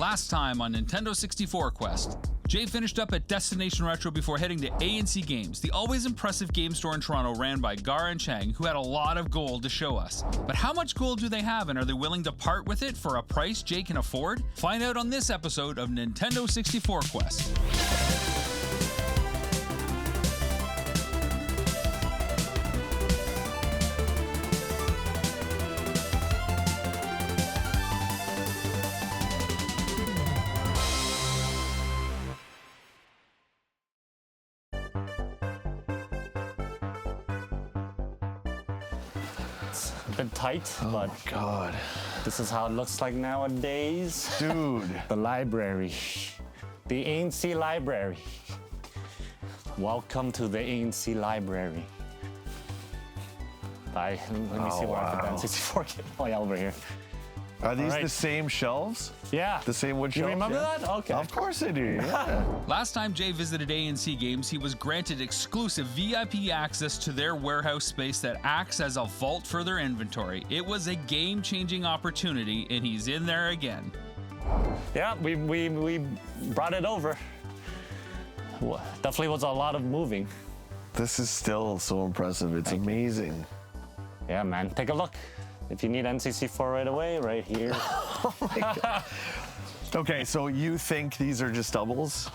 Last time on Nintendo 64 Quest, Jay finished up at Destination Retro before heading to A&C Games, the always impressive game store in Toronto ran by Cara and Chang, who had a lot of gold to show us. But how much gold do they have, and are they willing to part with it for a price Jay can afford? Find out on this episode of Nintendo 64 Quest. A bit tight, but God, this is how it looks like nowadays. dude. The library, the A&C library. Welcome to the A&C library. Let me see what I can N64 get. Oh yeah, over here. Are these the same shelves? Yeah. The same wood shelves? You remember that? Okay. Of course I do, yeah. Last time Jay visited A&C Games, he was granted exclusive VIP access to their warehouse space that acts as a vault for their inventory. It was a game-changing opportunity, and he's in there again. Yeah, we brought it over. Definitely was a lot of moving. This is still so impressive. It's amazing. Yeah, man. Take a look. If you need N64 right away, right here. Oh my God. Okay, so you think these are just doubles?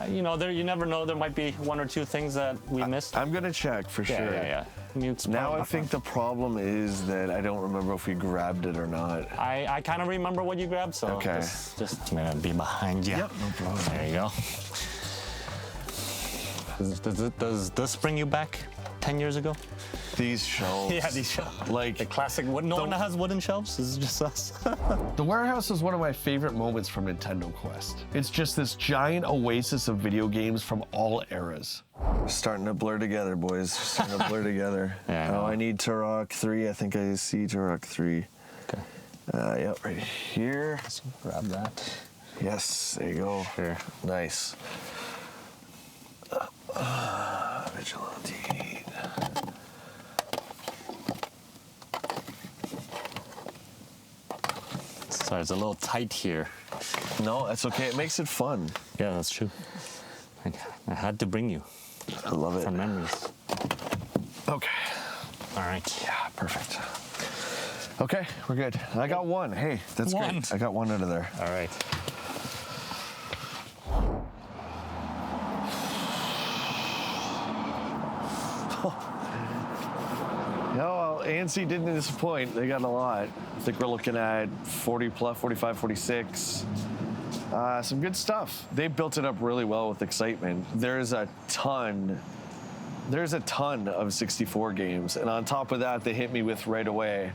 You know, you never know. There might be one or two things that we missed. I'm gonna check for sure. Yeah. I mean, now I think the problem is that I don't remember if we grabbed it or not. I kind of remember what you grabbed, so okay. just gonna be behind you. Yep, no problem. There you go. Does this bring you back 10 years ago? These shelves. Yeah, these shelves. Like the classic. No one has wooden shelves. This is just us. The warehouse is one of my favorite moments from Nintendo Quest. It's just this giant oasis of video games from all eras. Starting to blur together, boys. Starting to blur together. Yeah. Oh, I need Turok 3. I think I see Turok 3. Okay. Yep, right here. Let's grab that. Yes, there you go. Sure. Nice. Vigilante. Sorry, it's a little tight here. No, that's okay. It makes it fun. Yeah, that's true. I had to bring you. I love it. For memories. Okay. All right. Yeah, perfect. Okay, we're good. I got one. Hey, that's great. I got one out of there. All right. No, well, A&C didn't disappoint. They got a lot. I think we're looking at 40 plus, 45, 46. Some good stuff. They built it up really well with excitement. There's a ton of 64 games. And on top of that, they hit me with right away,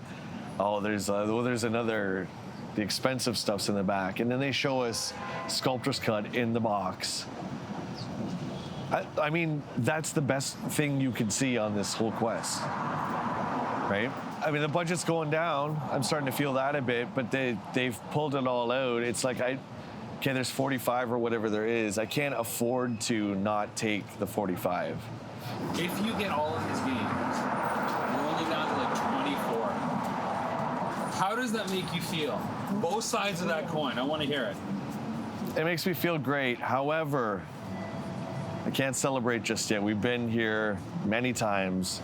there's another, the expensive stuff's in the back. And then they show us Sculptor's Cut in the box. I mean, that's the best thing you can see on this whole quest. Right? I mean, the budget's going down. I'm starting to feel that a bit, but they've pulled it all out. It's like, there's 45 or whatever there is. I can't afford to not take the 45. If you get all of his games, you're only down to like 24. How does that make you feel? Both sides of that coin. I want to hear it. It makes me feel great. However, I can't celebrate just yet. We've been here many times,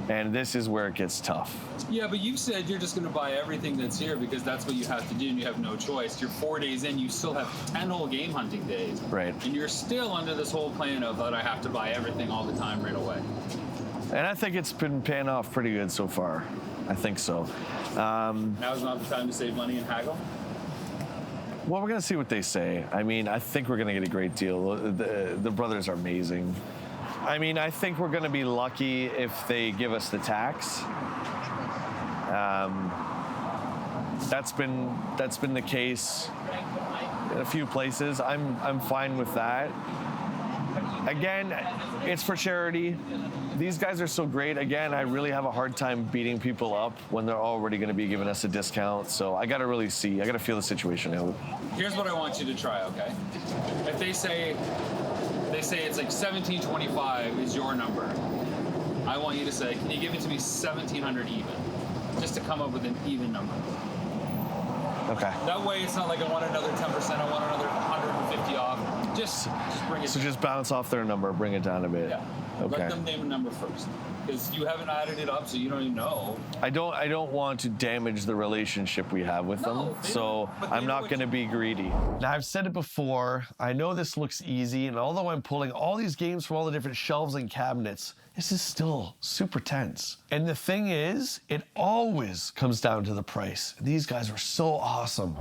and this is where it gets tough. Yeah, but you said you're just going to buy everything that's here because that's what you have to do and you have no choice. You're 4 days in, you still have 10 whole game hunting days. Right. And you're still under this whole plan of that I have to buy everything all the time right away. And I think it's been paying off pretty good so far. I think so. Now's not the time to save money and haggle? Well, we're going to see what they say. I mean, I think we're going to get a great deal. The brothers are amazing. I mean, I think we're going to be lucky if they give us the tax. That's been the case in a few places. I'm fine with that. Again, it's for charity. These guys are so great. Again, I really have a hard time beating people up when they're already going to be giving us a discount. So I got to really see. I got to feel the situation out. Here's what I want you to try, okay? If they say it's like 1725 is your number, I want you to say, can you give it to me 1700 even? Just to come up with an even number. Okay. That way, it's not like I want another 10%, I want another 150 off. Just bring it So down. just bounce off their number, bring it down a bit. Yeah. Okay. Let them name a number first. Because you haven't added it up, so you don't even know. I don't want to damage the relationship we have with No, them, they so don't, but they I'm know not what going to you- be greedy. Now, I've said it before, I know this looks easy, and although I'm pulling all these games from all the different shelves and cabinets, this is still super tense. And the thing is, it always comes down to the price. These guys are so awesome.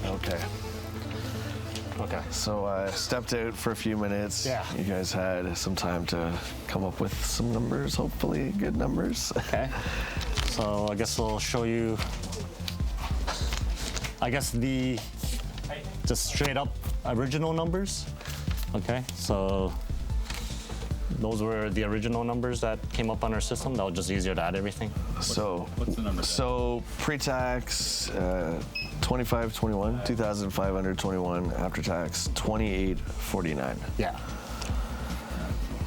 Okay. Okay. So I stepped out for a few minutes. Yeah. You guys had some time to come up with some numbers, hopefully good numbers. Okay. So I guess we'll show you, I guess just straight up original numbers. Okay, so those were the original numbers that came up on our system. That was just easier to add everything. So, What's the number? so pre-tax, 2521, 2,521. After tax, 2849. Yeah,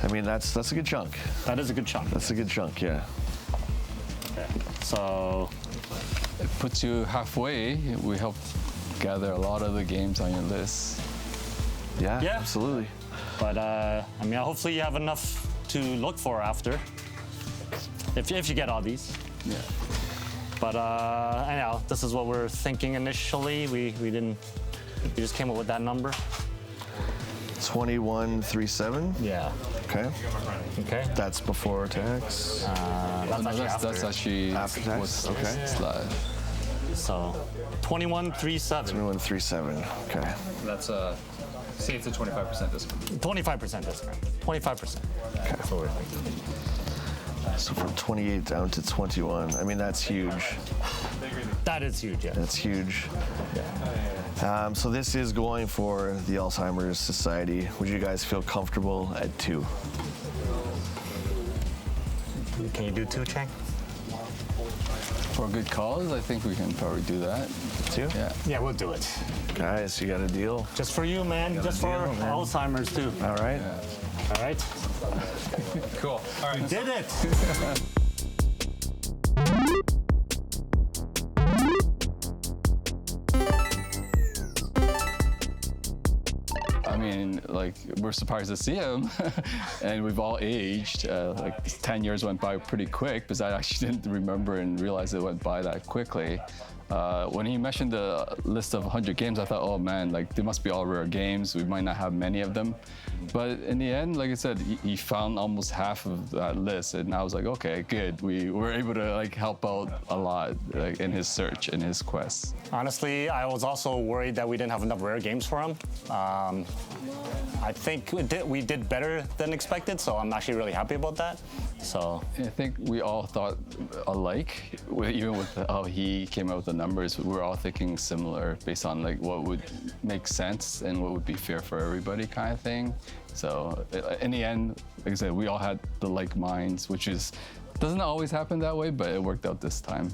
I mean, that's a good chunk. that is a good chunk. That's a good chunk, yeah. Okay. So It puts you halfway. We helped gather a lot of the games on your list. Yeah, Yeah. absolutely. but I mean, hopefully you have enough to look for after, if you get all these. Yeah. But anyhow, this is what we're thinking initially. We just came up with that number. 2137. Yeah. Okay. Okay. That's before tax. That's No, actually after. that's actually After tax? what's Okay. it's like. So 2137. 2137. Okay. That's say it's a 25% discount. 25% discount. 25%. That's what we're thinking. So from 28 down to 21. I mean, that's huge. That is huge, yeah. That's huge. So this is going for the Alzheimer's Society. Would you guys feel comfortable at 2? Can you do 2, Chang? For a good cause, I think we can probably do that. 2? Yeah. Yeah, we'll do it. Guys, you got a deal. Just for you, man. Just for deal, man. Alzheimer's too. All right. All right. Cool. All right. Did it. I mean, like, we're surprised to see him, and we've all aged. Like, 10 years went by pretty quick, because I actually didn't remember and realize it went by that quickly. When he mentioned the list of 100 games, I thought, oh man, like, they must be all rare games. We might not have many of them. But in the end, like I said, he found almost half of that list, and I was like, okay, good. We were able to, like, help out a lot, like, in his search, in his quest. Honestly, I was also worried that we didn't have enough rare games for him. I think we did better than expected, so I'm actually really happy about that. So I think we all thought alike, even with how he came out with the numbers. We were all thinking similar based on like what would make sense and what would be fair for everybody, kind of thing. So in the end, like I said, we all had the like minds, which doesn't always happen that way, but it worked out this time.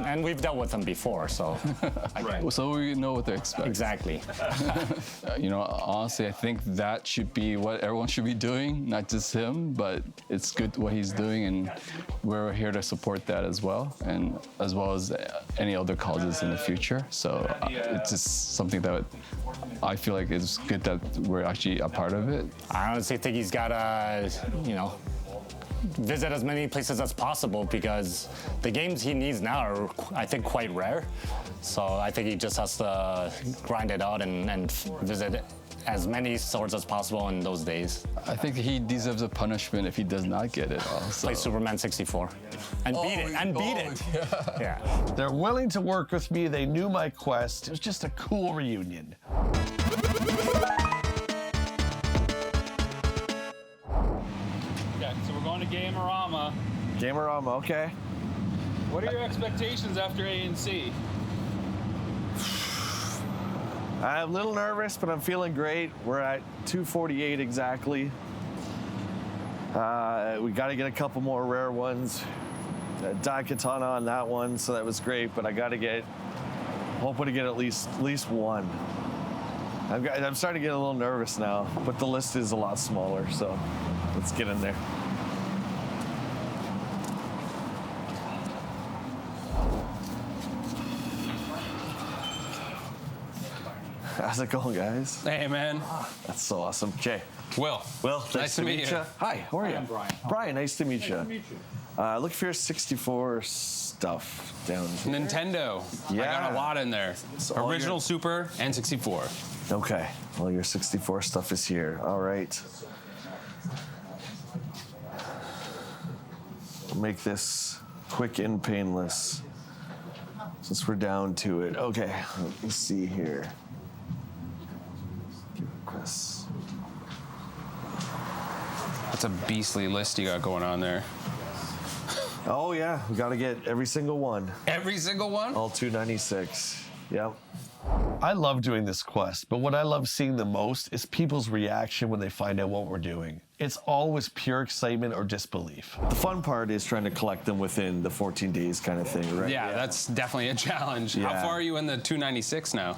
and we've dealt with them before, so So we know what to expect. exactly. You know, honestly, I think that should be what everyone should be doing, not just him, but it's good what he's doing, and we're here to support that as well, and as well as any other causes in the future. So it's just something that I feel like is good that we're actually a part of it. I honestly think he's got to, visit as many places as possible, because the games he needs now are, I think, quite rare. So I think he just has to grind it out and visit as many stores as possible in those days. I think he deserves a punishment if he does not get it all. So. Play Superman 64 and beat it. And beat it. Yeah. They're willing to work with me. They knew my quest. It was just a cool reunion. Okay, so we're going to Gamerama. Gamerama, okay. What are your expectations after A&C? I'm a little nervous, but I'm feeling great. We're at 248 exactly. We got to get a couple more rare ones. Daikatana on that one, so that was great. But I got to hoping to get at least one. I'm starting to get a little nervous now, but the list is a lot smaller, so let's get in there. How's it going, guys? Hey, man. That's so awesome. Jay. Will. Nice to meet you. Hi, how are you? I'm Brian. Brian, nice to meet you. Look for your 64 stuff down here. Nintendo. I got a lot in there. all Original your- Super and 64. Okay, well, your 64 stuff is here. All right. Make this quick and painless since we're down to it. Okay, let me see here. Give it this. That's a beastly list you got going on there. Oh yeah, we got to get every single one. Every single one? All 296. Yep. I love doing this quest, but what I love seeing the most is people's reaction when they find out what we're doing. It's always pure excitement or disbelief. The fun part is trying to collect them within the 14 days kind of thing, right? Yeah, that's definitely a challenge. Yeah. How far are you in the 296 now?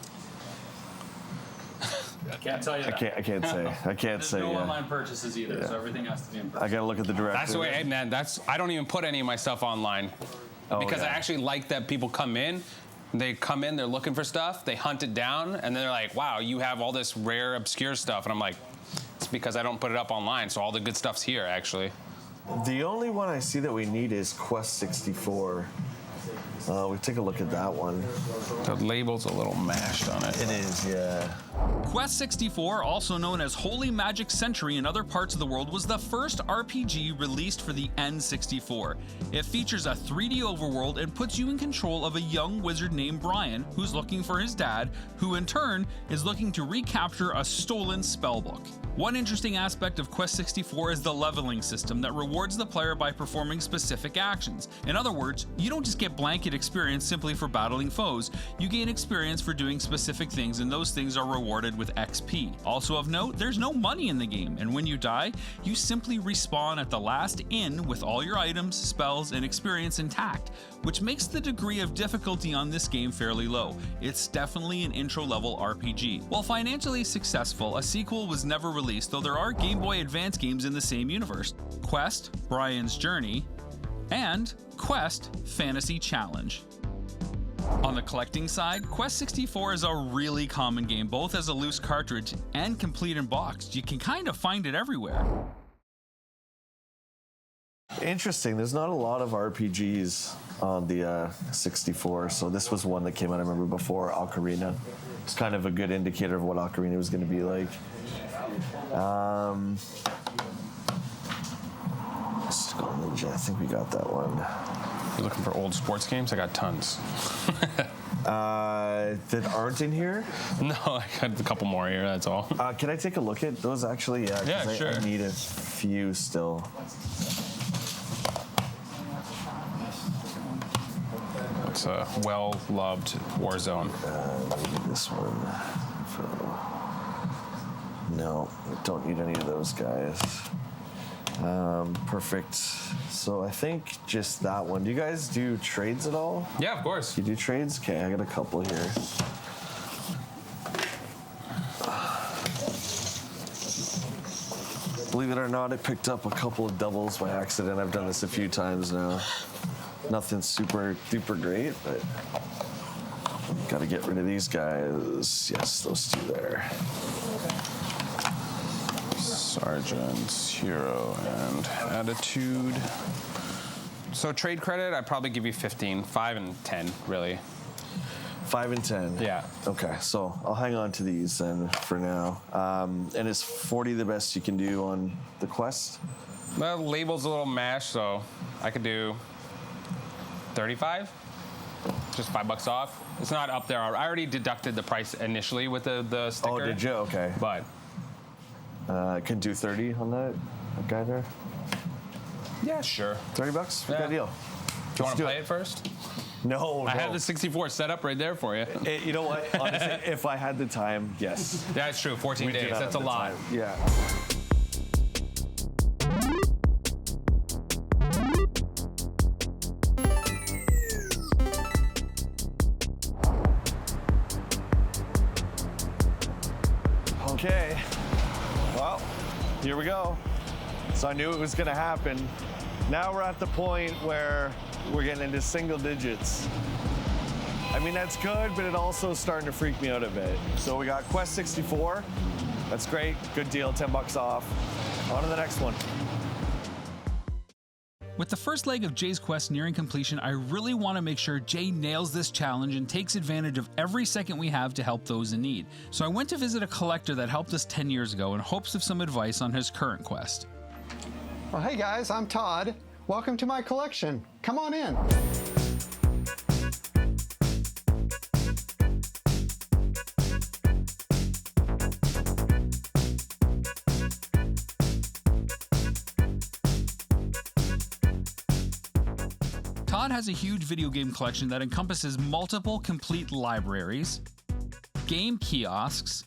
Can't tell you that. I can't say. I can't There's say. no Yeah. online purchases either, so everything has to be in person. I gotta look at the director. That's the way, hey, man, I don't even put any of my stuff online. Because I yeah. actually like that people come in, they're looking for stuff, they hunt it down, and then they're like, wow, you have all this rare, obscure stuff. And I'm like, it's because I don't put it up online, so all the good stuff's here, actually. The only one I see that we need is Quest 64. We take a look at that one. The label's a little mashed on it. It is, yeah. Quest 64, also known as Holy Magic Century in other parts of the world, was the first RPG released for the N64. It features a 3D overworld and puts you in control of a young wizard named Brian, who's looking for his dad, who in turn is looking to recapture a stolen spellbook. One interesting aspect of Quest 64 is the leveling system that rewards the player by performing specific actions. In other words, you don't just get blanket experience simply for battling foes, you gain experience for doing specific things, and those things are rewarded with XP. Also of note, there's no money in the game, and when you die, you simply respawn at the last inn with all your items, spells, and experience intact, which makes the degree of difficulty on this game fairly low. It's definitely an intro-level RPG. While financially successful, a sequel was never released, though there are Game Boy Advance games in the same universe: Quest, Brian's Journey, and Quest Fantasy Challenge. On the collecting side, Quest 64 is a really common game, both as a loose cartridge and complete in box. You can kind of find it everywhere. Interesting. There's not a lot of RPGs on the 64, so this was one that came out, I remember, before Ocarina. It's kind of a good indicator of what Ocarina was going to be like. Skull Ninja, I think we got that one. You looking for old sports games? I got tons. That aren't in here? No, I got a couple more here, that's all. Can I take a look at those actually? Yeah, 'cause Yeah, sure. I need a few still. It's a well-loved Warzone. Maybe this one. No, we don't need any of those guys. Perfect. So I think just that one. Do you guys do trades at all? Yeah, of course. You do trades? Okay, I got a couple here. Believe it or not, I picked up a couple of doubles by accident. I've done this a few times now. Nothing super duper great, but got to get rid of these guys. Yes, those two there. Sergeant, Hero, and Attitude. So trade credit, I'd probably give you 15, 5 and 10, really. 5 and 10. Yeah. Okay, so I'll hang on to these then for now. And is 40 the best you can do on the quest? The label's a little mashed, so I could do 35. Just $5 off. It's not up there. I already deducted the price initially with the sticker. Oh, did you? Okay. But I can do 30 on that guy there. yeah, sure. $30? Yeah. Good deal. Do you want Let's to do play it first? No, I have the 64 set up right there for you. You know what? Honestly, if I had the time, yes. That's true. 14 We do days. not That's a have the lot. time. Yeah. Okay. Well, here we go. So I knew it was going to happen. Now we're at the point where we're getting into single digits. I mean, that's good, but it also is starting to freak me out a bit. So we got Quest 64. That's great. Good deal, $10 off. On to the next one. With the first leg of Jay's quest nearing completion, I really want to make sure Jay nails this challenge and takes advantage of every second we have to help those in need. So I went to visit a collector that helped us 10 years ago in hopes of some advice on his current quest. Well, hey guys, I'm Todd. Welcome to my collection. Come on in. Todd has a huge video game collection that encompasses multiple complete libraries, game kiosks,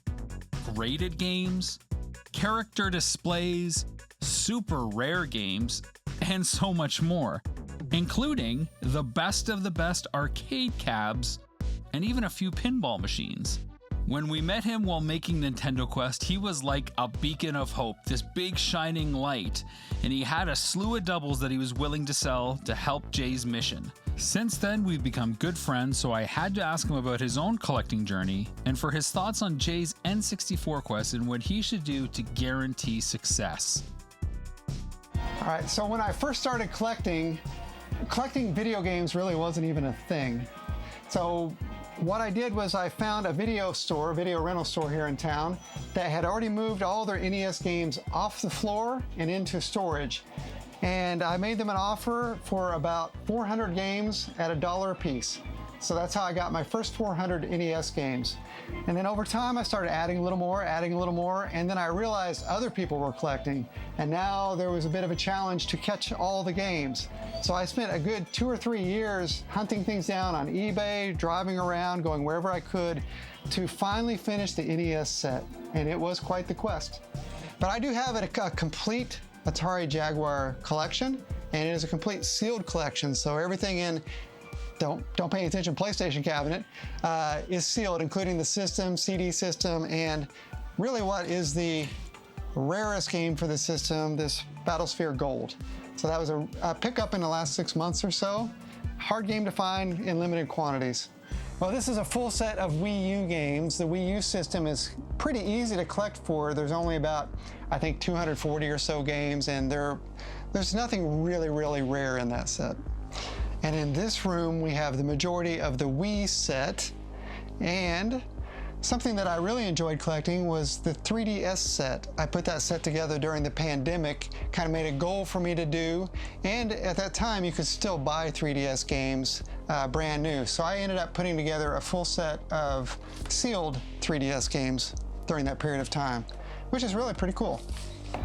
graded games, character displays, super rare games, and so much more, including the best of the best arcade cabs and even a few pinball machines. When we met him while making Nintendo Quest, he was like a beacon of hope, this big shining light, and he had a slew of doubles that he was willing to sell to help Jay's mission. Since then, we've become good friends, so I had to ask him about his own collecting journey and for his thoughts on Jay's N64 quest and what he should do to guarantee success. All right, so when I first started collecting video games really wasn't even a thing. So what I did was I found a video rental store here in town that had already moved all their NES games off the floor and into storage. And I made them an offer for about 400 games at $1 a piece. So that's how I got my first 400 NES games. And then over time, I started adding a little more, and then I realized other people were collecting. And now there was a bit of a challenge to catch all the games. So I spent a good 2 or 3 years hunting things down on eBay, driving around, going wherever I could to finally finish the NES set. And it was quite the quest. But I do have a complete Atari Jaguar collection, and it is a complete sealed collection. So everything in don't pay attention PlayStation cabinet is sealed, including the system, CD system, and really what is the rarest game for the system, this Battlesphere Gold. So that was a pickup in the last 6 months or so. Hard game to find in limited quantities. Well, this is a full set of Wii U games. The Wii U system is pretty easy to collect for. There's only about, I think, 240 or so games, and there's nothing really, really rare in that set. And in this room, we have the majority of the Wii set, and something that I really enjoyed collecting was the 3DS set. I put that set together during the pandemic, kind of made a goal for me to do, and at that time you could still buy 3DS games brand new. So I ended up putting together a full set of sealed 3DS games during that period of time, which is really pretty cool.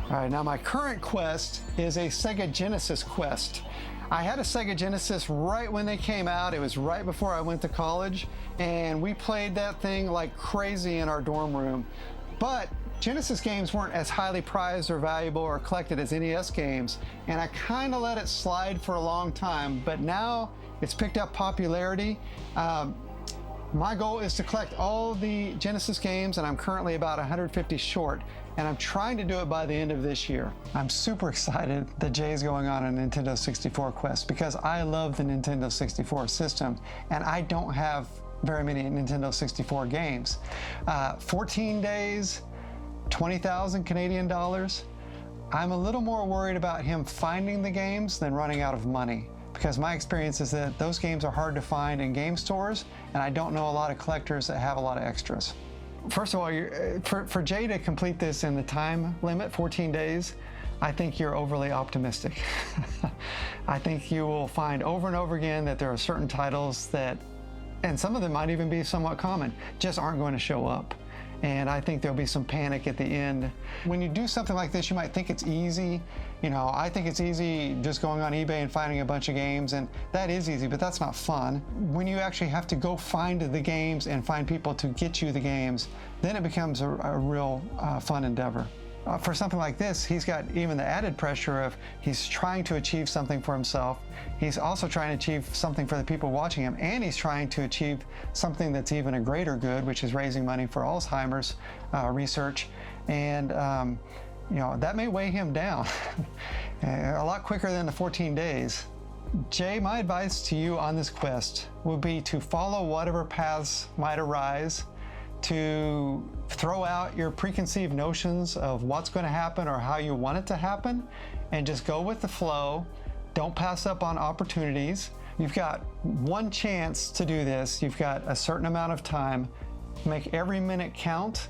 All right, now my current quest is a Sega Genesis quest. I had a Sega Genesis right when they came out. It was right before I went to college, and we played that thing like crazy in our dorm room. But Genesis games weren't as highly prized or valuable or collected as NES games, and I kind of let it slide for a long time, but now it's picked up popularity. My goal is to collect all the Genesis games, and I'm currently about 150 short, and I'm trying to do it by the end of this year. I'm super excited that Jay's going on a Nintendo 64 quest because I love the Nintendo 64 system, and I don't have very many Nintendo 64 games. 14 days, 20,000 Canadian dollars. I'm a little more worried about him finding the games than running out of money, because my experience is that those games are hard to find in game stores, and I don't know a lot of collectors that have a lot of extras. First of all, for Jay to complete this in the time limit, 14 days, I think you're overly optimistic. I think you will find over and over again that there are certain titles that, and some of them might even be somewhat common, just aren't going to show up. And I think there'll be some panic at the end. When you do something like this, you might think it's easy. You know, I think it's easy just going on eBay and finding a bunch of games, and that is easy, but that's not fun. When you actually have to go find the games and find people to get you the games, then it becomes a real fun endeavor. For something like this, he's got even the added pressure of he's trying to achieve something for himself. He's also trying to achieve something for the people watching him, and he's trying to achieve something that's even a greater good, which is raising money for Alzheimer's research. And you know, that may weigh him down a lot quicker than the 14 days. Jay, my advice to you on this quest would be to follow whatever paths might arise, to throw out your preconceived notions of what's going to happen or how you want it to happen, and just go with the flow. Don't pass up on opportunities. You've got one chance to do this. You've got a certain amount of time. Make every minute count.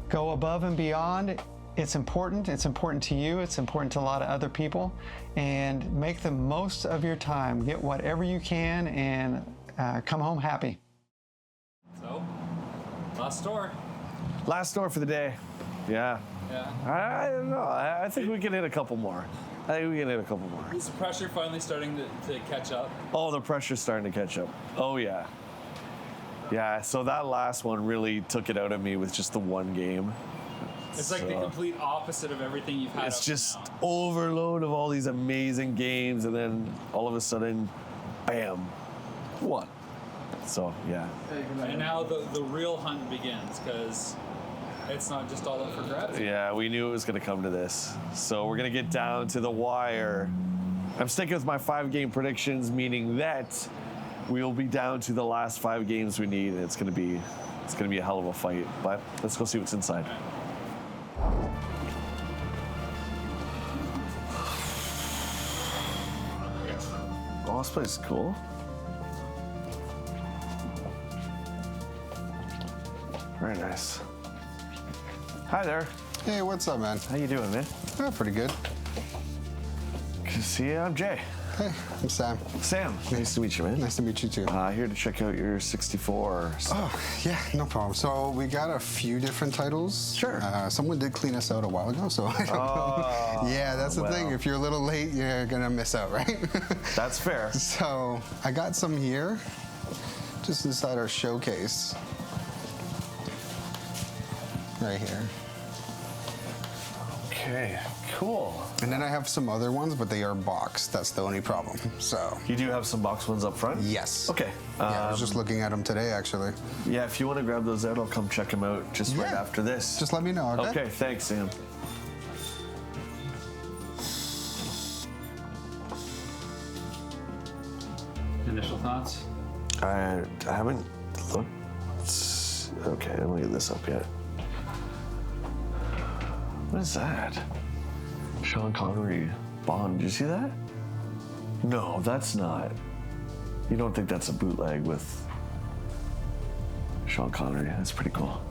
Go above and beyond. It's important. It's important to you. It's important to a lot of other people. And make the most of your time. Get whatever you can and come home happy. So, last store. Last store for the day. Yeah. Yeah. I don't know. I think we can hit a couple more. Is the pressure finally starting to catch up? Oh, the pressure's starting to catch up. Oh, yeah. Yeah, so that last one really took it out of me with just the one game. It's like the complete opposite of everything you've had. It's up just to now. overload of all these amazing games, and then all of a sudden, bam, one. So, yeah. And now the real hunt begins, because it's not just all up for grabs. Yeah, we knew it was going to come to this. So we're going to get down to the wire. I'm sticking with my 5-game predictions, meaning that we'll be down to the last 5 games we need, and it's going to be a hell of a fight. But let's go see what's inside. Oh, this place is cool. Very nice. Hi there. Hey, what's up, man? How you doing, man? Oh, pretty good. Good to see you. I'm Jay. Hey, I'm Sam. Sam. Nice to meet you, man. Nice to meet you too. Here to check out your 64. Oh, yeah, no problem. So we got a few different titles. Sure. Someone did clean us out a while ago, so I don't know. Yeah, that's the thing. If you're a little late, you're gonna miss out, right? That's fair. So I got some here, just inside our showcase. Right here. Okay, cool. And then I have some other ones, but they are boxed. That's the only problem. So. You do have some box ones up front? Yes. Okay. Yeah, I was just looking at them today, actually. Yeah, if you want to grab those out, I'll come check them out just right after this. Just let me know, okay? Okay, thanks, Sam. Initial thoughts? I haven't looked. Okay, I don't get this up yet. What is that? Sean Connery Bond. Did you see that? No, that's not. You don't think that's a bootleg with Sean Connery? That's pretty cool.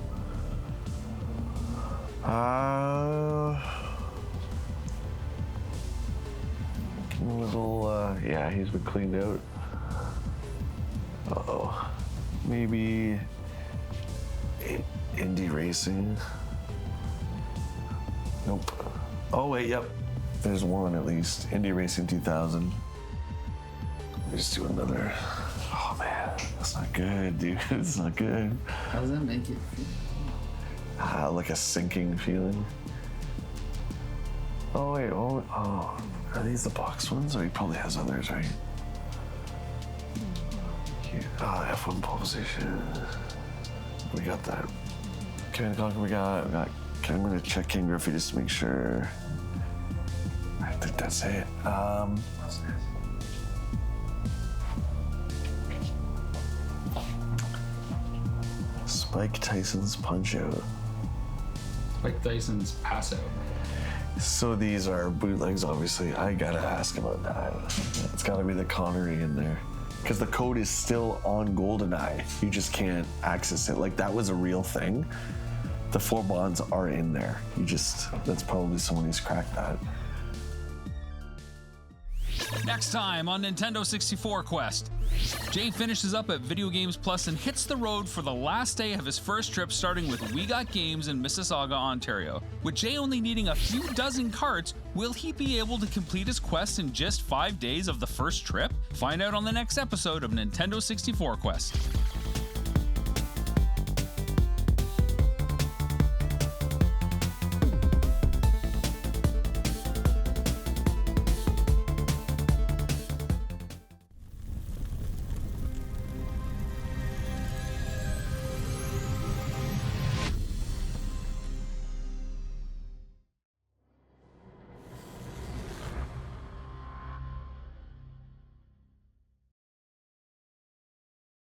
Little, yeah, he's been cleaned out. Uh-oh. Maybe Indy Racing. Nope. Oh, wait, yep. There's one at least. Indy Racing 2000. Let me just do another. Oh, man. That's not good, dude. It's not good. How does that make you feel? Like a sinking feeling. Oh, wait. Oh, are these the box ones? Or he probably has others, right? F1 pole position. We got that. Command & Conquer, we got. Okay, I'm gonna check King Griffey just to make sure. I think that's it. Spike Tyson's Punch Out. Like Tyson's Pass Out. So these are bootlegs, obviously. I gotta ask about that. It's gotta be the Connery in there. Because the code is still on GoldenEye. You just can't access it. Like, that was a real thing. The 4 bonds are in there. That's probably someone who's cracked that. Next time on Nintendo 64 Quest, Jay finishes up at Video Games Plus and hits the road for the last day of his first trip, starting with We Got Games in Mississauga, Ontario. With Jay only needing a few dozen carts, will he be able to complete his quest in just 5 days of the first trip? Find out on the next episode of Nintendo 64 Quest.